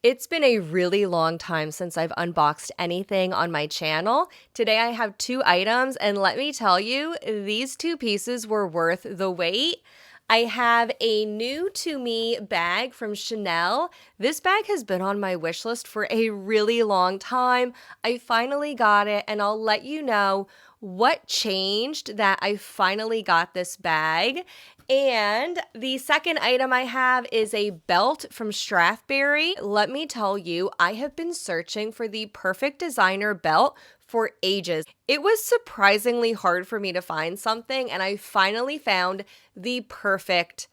It's been a really long time since I've unboxed anything on my channel. Today I have two items, and let me tell you, these two pieces were worth the wait. I have a new to me bag from Chanel. This bag has been on my wish list for a really long time. I finally got it, and I'll let you know what changed that I finally got this bag. And the second item I have is a belt from Strathberry. Let me tell you, I have been searching for the perfect designer belt for ages. It was surprisingly hard for me to find something, and I finally found the perfect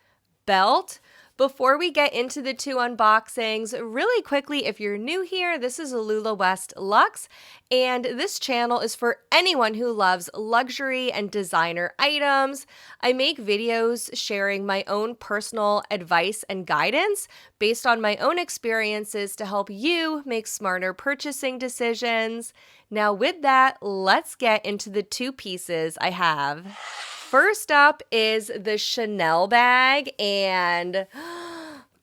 belt. Before we get into the two unboxings, really quickly, if you're new here, this is Alula West Luxe, and this channel is for anyone who loves luxury and designer items. I make videos sharing my own personal advice and guidance based on my own experiences to help you make smarter purchasing decisions. Now, with that, let's get into the two pieces I have. First up is the Chanel bag, and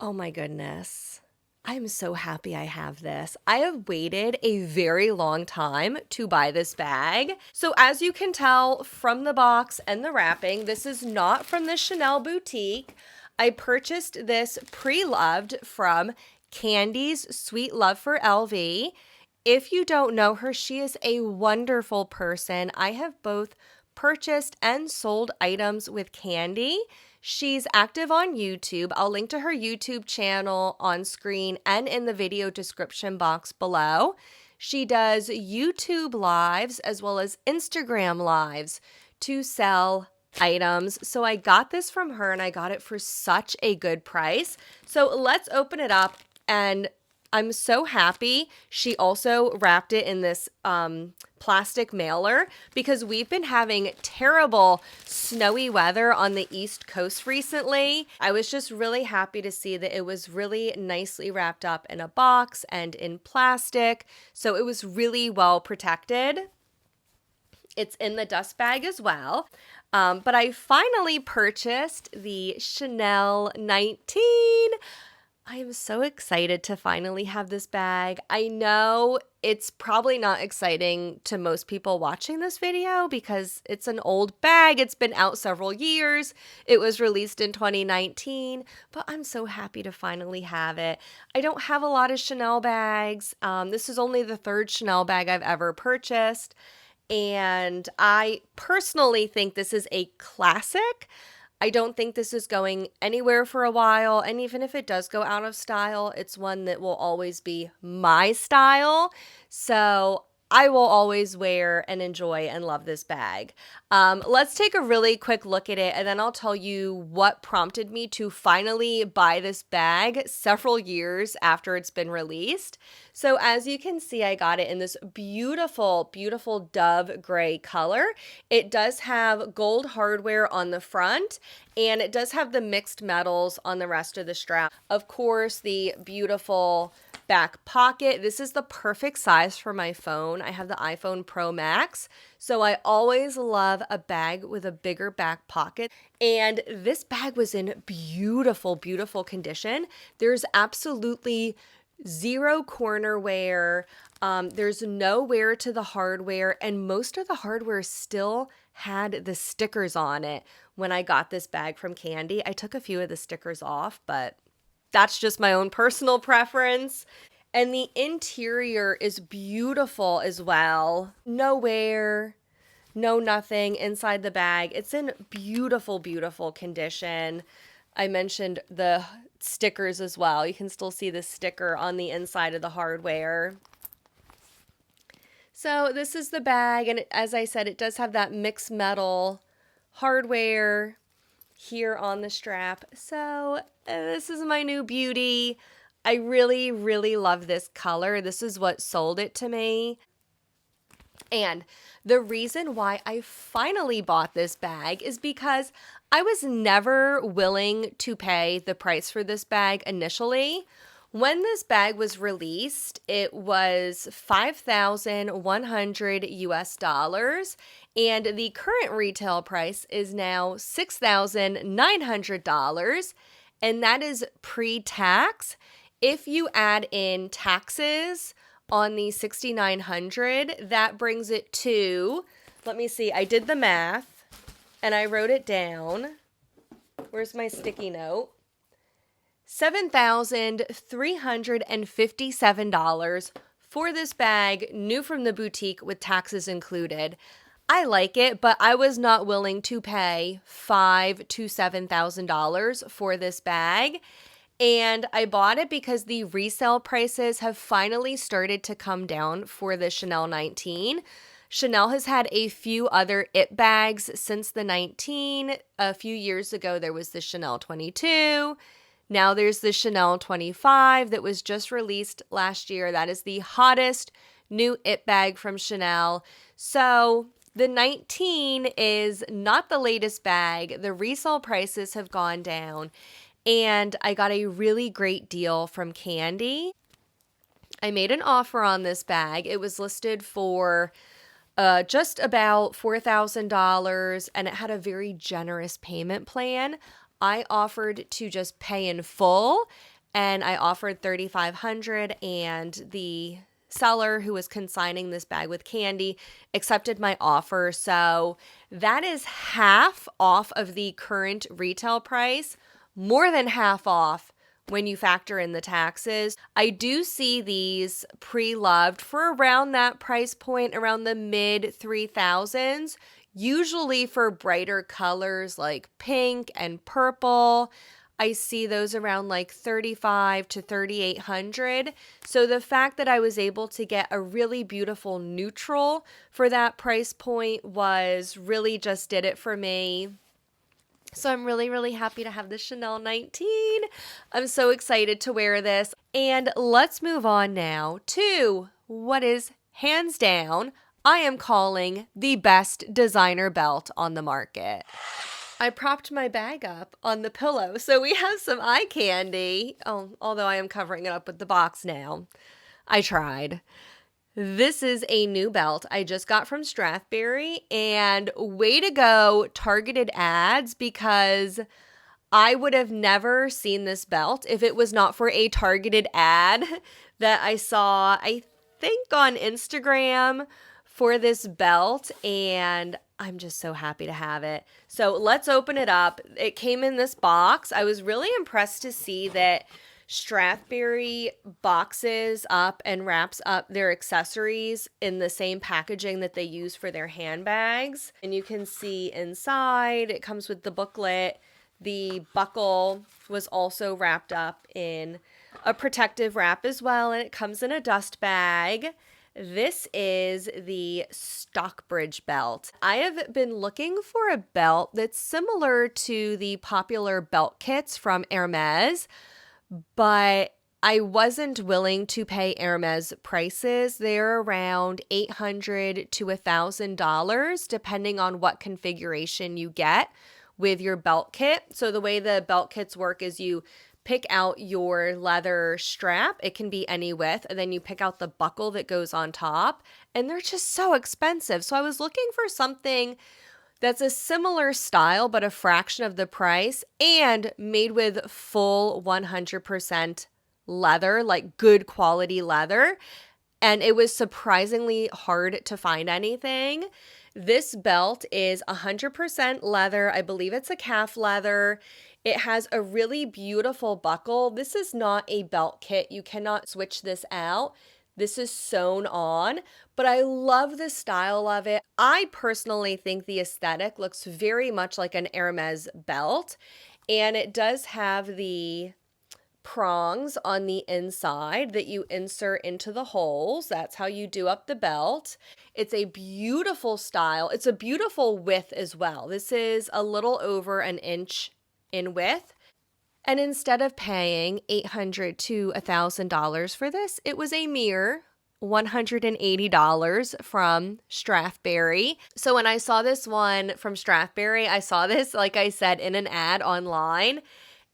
oh my goodness, I'm so happy I have this. I have waited a very long time to buy this bag. So as you can tell from the box and the wrapping, this is not from the Chanel boutique. I purchased this pre-loved from CANDI's Sweet Love for LV. If you don't know her, she is a wonderful person. I have both purchased and sold items with CANDI. She's active on YouTube. I'll link to her YouTube channel on screen and in the video description box below. She does YouTube lives as well as Instagram lives to sell items. So I got this from her and I got it for such a good price. So let's open it up, and I'm so happy she also wrapped it in this plastic mailer because we've been having terrible snowy weather on the East Coast recently. I was just really happy to see that it was really nicely wrapped up in a box and in plastic. So it was really well protected. It's in the dust bag as well. But I finally purchased the Chanel 19. I am so excited to finally have this bag. I know it's probably not exciting to most people watching this video because it's an old bag. It's been out several years. It was released in 2019, but I'm so happy to finally have it. I don't have a lot of Chanel bags. This is only the third Chanel bag I've ever purchased, and I personally think this is a classic. I don't think this is going anywhere for a while, and even if it does go out of style, it's one that will always be my style. So I will always wear and enjoy and love this bag. Let's take a really quick look at it, and then I'll tell you what prompted me to finally buy this bag several years after it's been released. So as you can see, I got it in this beautiful, beautiful dove gray color. It does have gold hardware on the front, and it does have the mixed metals on the rest of the strap. Of course, the beautiful back pocket. This is the perfect size for my phone. I have the iPhone Pro Max, so I always love a bag with a bigger back pocket. And this bag was in beautiful, beautiful condition. There's absolutely zero corner wear. There's no wear to the hardware, and most of the hardware still had the stickers on it. When I got this bag from CANDI, I took a few of the stickers off, but that's just my own personal preference. And the interior is beautiful as well. No wear, no nothing inside the bag. It's in beautiful, beautiful condition. I mentioned the stickers as well. You can still see the sticker on the inside of the hardware. So this is the bag, and as I said, it does have that mixed metal hardware here on the strap. So this is my new beauty. I really, really love this color. This is what sold it to me. And the reason why I finally bought this bag is because I was never willing to pay the price for this bag initially. When this bag was released, it was $5,100 US, and the current retail price is now $6,900, and that is pre-tax. If you add in taxes on the $6,900, that brings it to, let me see, I did the math and I wrote it down. Where's my sticky note? $7,357 for this bag, new from the boutique with taxes included. I like it, but I was not willing to pay $5,000 to $7,000 for this bag. And I bought it because the resale prices have finally started to come down for the Chanel 19. Chanel has had a few other it bags since the 19. A few years ago, there was the Chanel 22. Now there's the Chanel 25 that was just released last year. That is the hottest new it bag from Chanel. So the 19 is not the latest bag. The resale prices have gone down. And I got a really great deal from CANDI. I made an offer on this bag. It was listed for just about $4,000, and it had a very generous payment plan. I offered to just pay in full, and I offered $3,500, and the seller who was consigning this bag with CANDI accepted my offer. So that is half off of the current retail price, more than half off when you factor in the taxes. I do see these pre-loved for around that price point, around the mid 3,000s, usually for brighter colors like pink and purple. I see those around like 3,500 to 3,800. So the fact that I was able to get a really beautiful neutral for that price point was really just did it for me. So I'm really, really happy to have the Chanel 19. I'm so excited to wear this. And let's move on now to what is hands down, I am calling the best designer belt on the market. I propped my bag up on the pillow, so we have some eye candy. Oh, although I am covering it up with the box now. I tried. This is a new belt I just got from Strathberry, and way to go, targeted ads, because I would have never seen this belt if it was not for a targeted ad that I saw, I think on Instagram for this belt, and I'm just so happy to have it. So let's open it up. It came in this box. I was really impressed to see that Strathberry boxes up and wraps up their accessories in the same packaging that they use for their handbags. And you can see inside, it comes with the booklet. The buckle was also wrapped up in a protective wrap as well, and it comes in a dust bag. This is the Stockbridge belt. I have been looking for a belt that's similar to the popular belt kits from Hermes, but I wasn't willing to pay Hermes prices. They're around $800 to $1,000, depending on what configuration you get with your belt kit. So the way the belt kits work is you pick out your leather strap. It can be any width, and then you pick out the buckle that goes on top, and they're just so expensive. So I was looking for something that's a similar style, but a fraction of the price, and made with full 100% leather, like good quality leather. And it was surprisingly hard to find anything. This belt is 100% leather. I believe it's a calf leather. It has a really beautiful buckle. This is not a belt kit. You cannot switch this out. This is sewn on, but I love the style of it. I personally think the aesthetic looks very much like an Hermes belt, and it does have the prongs on the inside that you insert into the holes. That's how you do up the belt. It's a beautiful style. It's a beautiful width as well. This is a little over an inch in width. And instead of paying $800 to $1,000 for this, it was a mere $180 from Strathberry. So when I saw this one from Strathberry, I saw this, like I said, in an ad online.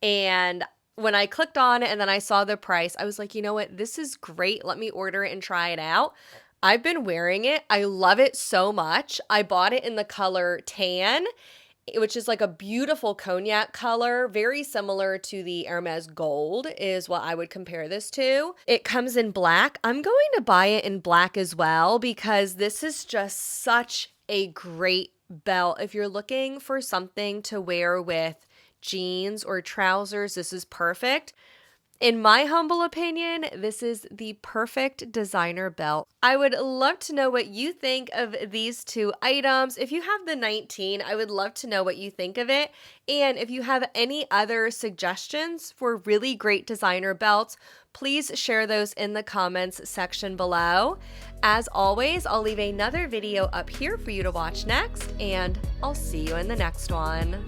And when I clicked on it and then I saw the price, I was like, you know what? This is great. Let me order it and try it out. I've been wearing it. I love it so much. I bought it in the color tan. which is like a beautiful cognac color, very similar to the Hermes Gold is what I would compare this to. It comes in black. I'm going to buy it in black as well because this is just such a great belt. If you're looking for something to wear with jeans or trousers, this is perfect. In my humble opinion, this is the perfect designer belt. I would love to know what you think of these two items. If you have the 19, I would love to know what you think of it. And if you have any other suggestions for really great designer belts, please share those in the comments section below. As always, I'll leave another video up here for you to watch next, and I'll see you in the next one.